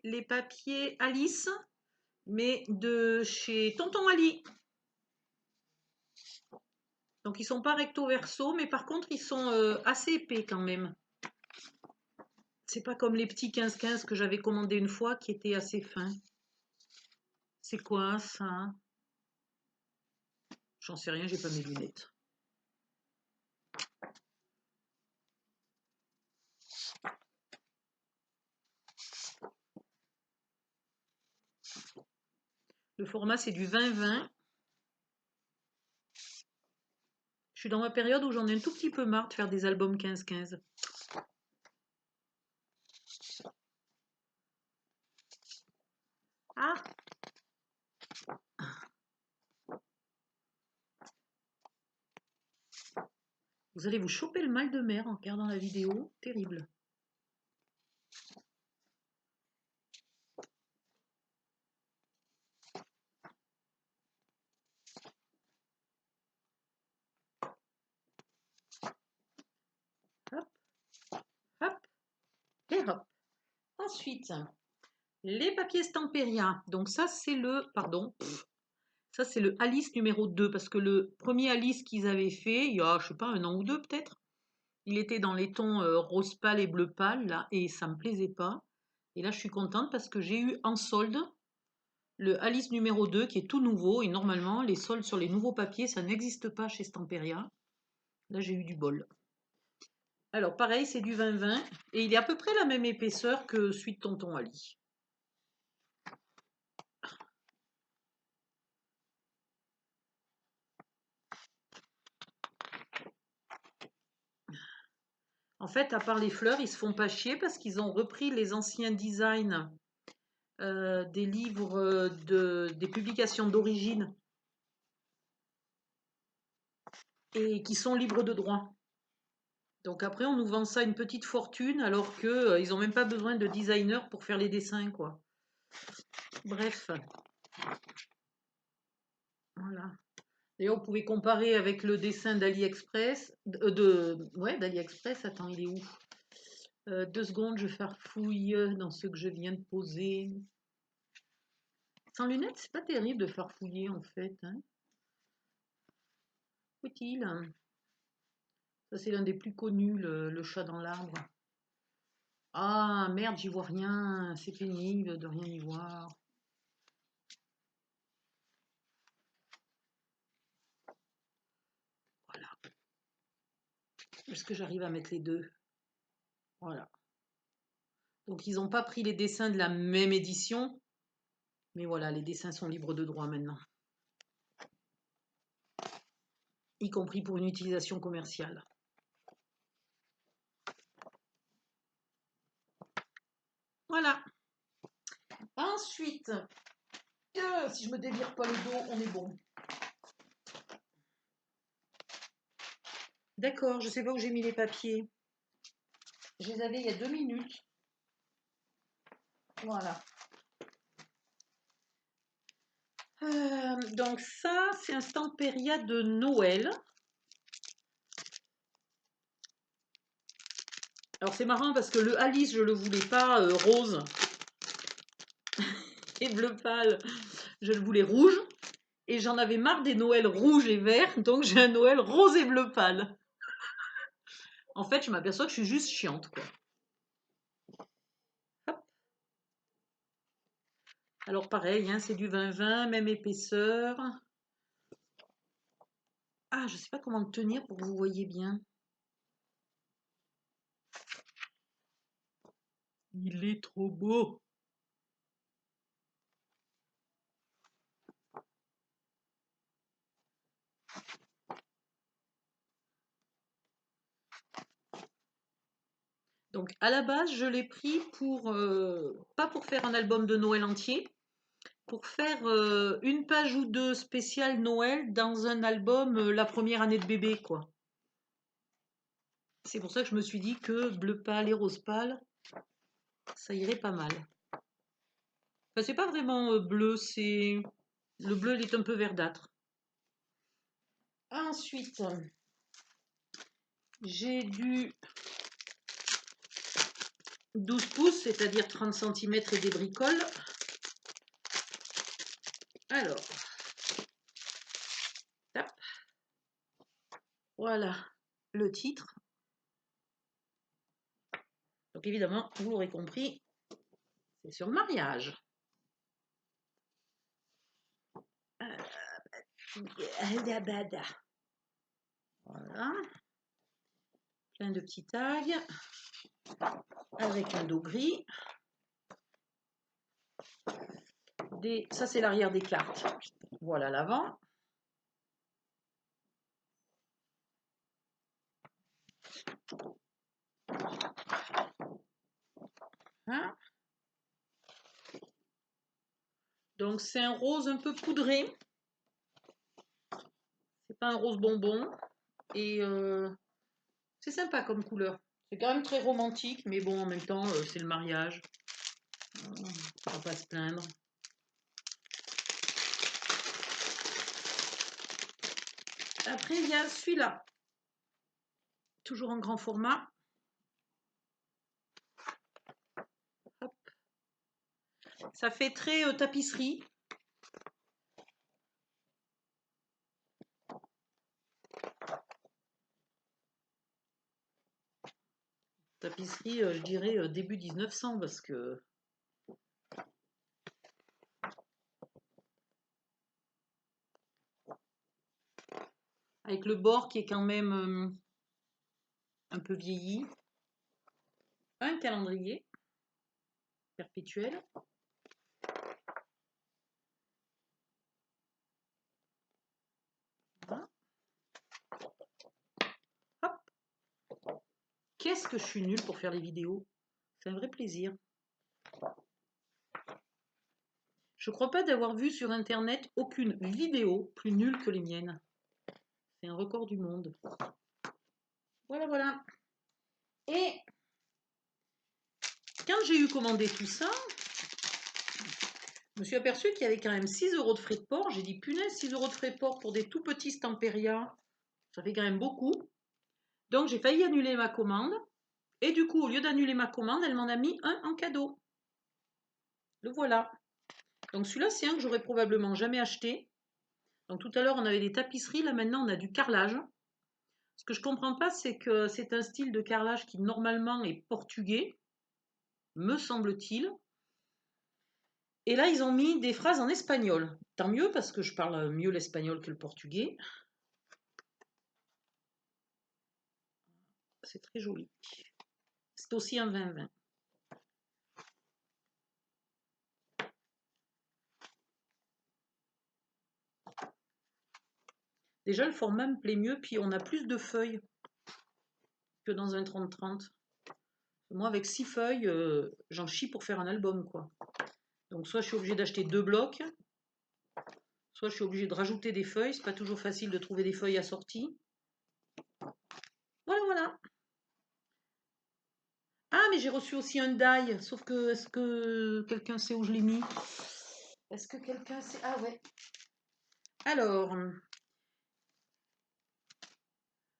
les papiers Alice, mais de chez Tonton Ali. Donc ils sont pas recto verso, mais par contre ils sont assez épais quand même. C'est pas comme les petits 15-15 que j'avais commandé une fois qui étaient assez fins. C'est quoi ça? J'en sais rien, j'ai pas mes lunettes. Le format c'est du 20-20. Je suis dans ma période où j'en ai un tout petit peu marre de faire des albums 15-15. Ah! Vous allez vous choper le mal de mer en regardant la vidéo. Terrible. Hop, hop, et hop. Ensuite, les papiers Stamperia. Donc ça, c'est le... Pardon. Ça, c'est le Alice numéro 2. Parce que le premier Alice qu'ils avaient fait, il y a, je sais pas, un an ou deux peut-être, il était dans les tons rose pâle et bleu pâle, là, et ça me plaisait pas. Et là, je suis contente parce que j'ai eu en solde le Alice numéro 2 qui est tout nouveau. Et normalement, les soldes sur les nouveaux papiers, ça n'existe pas chez Stamperia. Là, j'ai eu du bol. Alors, pareil, c'est du 20-20. Et il est à peu près la même épaisseur que celui de Tonton Ali. En fait, à part les fleurs, ils se font pas chier parce qu'ils ont repris les anciens designs des livres des publications d'origine et qui sont libres de droit. Donc après, on nous vend ça une petite fortune alors que ils ont même pas besoin de designer pour faire les dessins, quoi. Bref, voilà. Et on pouvait comparer avec le dessin d'AliExpress, d'AliExpress. Attends, il est où? 2 secondes, je farfouille dans ce que je viens de poser. Sans lunettes, c'est pas terrible de farfouiller en fait, hein. Utile. Ça, c'est l'un des plus connus, le chat dans l'arbre. Ah merde, j'y vois rien. C'est pénible de rien y voir. Voilà. Est-ce que j'arrive à mettre les deux? Voilà. Donc, ils n'ont pas pris les dessins de la même édition. Mais voilà, les dessins sont libres de droit maintenant. Y compris pour une utilisation commerciale. Voilà. Ensuite, si je me dévire pas le dos, on est bon. D'accord, je sais pas où j'ai mis les papiers. Je les avais il y a 2 minutes. Voilà. Donc ça, c'est un Stamperia de Noël. Alors c'est marrant parce que le Alice, je le voulais pas rose et bleu pâle. Je le voulais rouge. Et j'en avais marre des Noëls rouges et verts. Donc j'ai un Noël rose et bleu pâle. En fait, je m'aperçois que je suis juste chiante, quoi. Hop. Alors pareil, hein, c'est du 20-20, même épaisseur. Ah, je sais pas comment le tenir pour que vous voyez bien. Il est trop beau. Donc à la base, je l'ai pris pour pas pour faire un album de Noël entier, pour faire une page ou deux spéciale Noël dans un album la première année de bébé, quoi. C'est pour ça que je me suis dit que bleu pâle et rose pâle, ça irait pas mal. Enfin, c'est pas vraiment bleu, c'est... Le bleu, il est un peu verdâtre. Ensuite, j'ai du 12 pouces, c'est-à-dire 30 cm et des bricoles. Alors, tap. Voilà le titre. Donc évidemment, vous l'aurez compris, c'est sur le mariage. Voilà. Plein de petits tags. Avec un dos gris. Ça, c'est l'arrière des cartes. Voilà l'avant. Hein? Donc, c'est un rose un peu poudré. C'est pas un rose bonbon. Et c'est sympa comme couleur. C'est quand même très romantique, mais bon, en même temps, c'est le mariage. On va pas se plaindre. Après, il y a celui-là. Toujours en grand format. Hop. Ça fait très tapisserie. Tapisserie, je dirais début 1900 parce que avec le bord qui est quand même un peu vieilli. Un calendrier perpétuel. Voilà. Hop. Qu'est-ce que je suis nulle pour faire les vidéos. C'est un vrai plaisir. Je crois pas d'avoir vu sur internet aucune vidéo plus nulle que les miennes. C'est un record du monde. Voilà, voilà. Et quand j'ai eu commandé tout ça, je me suis aperçue qu'il y avait quand même 6 € de frais de port. J'ai dit, punaise, 6 € de frais de port pour des tout petits Stamperia, ça fait quand même beaucoup. Donc j'ai failli annuler ma commande. Et du coup, au lieu d'annuler ma commande, elle m'en a mis un en cadeau. Le voilà. Donc celui-là, c'est un que j'aurais probablement jamais acheté. Donc tout à l'heure, on avait des tapisseries. Là, maintenant, on a du carrelage. Ce que je comprends pas, c'est que c'est un style de carrelage qui, normalement, est portugais, me semble-t-il. Et là, ils ont mis des phrases en espagnol. Tant mieux, parce que je parle mieux l'espagnol que le portugais. C'est très joli. C'est aussi un 20-20. Déjà, le format me plaît mieux, puis on a plus de feuilles que dans un 30-30. Moi, avec 6 feuilles, j'en chie pour faire un album, quoi. Donc, soit je suis obligée d'acheter 2 blocs, soit je suis obligée de rajouter des feuilles. C'est pas toujours facile de trouver des feuilles assorties. Voilà, voilà. Ah, mais j'ai reçu aussi un die. Sauf que, est-ce que quelqu'un sait où je l'ai mis? Est-ce que quelqu'un sait? Ah ouais. Alors,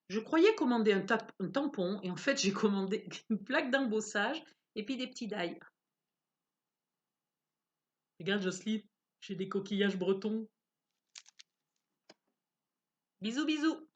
je croyais commander un tampon, et en fait, j'ai commandé une plaque d'embossage et puis des petits die. Regarde, Jocelyne, j'ai des coquillages bretons. Bisous, bisous.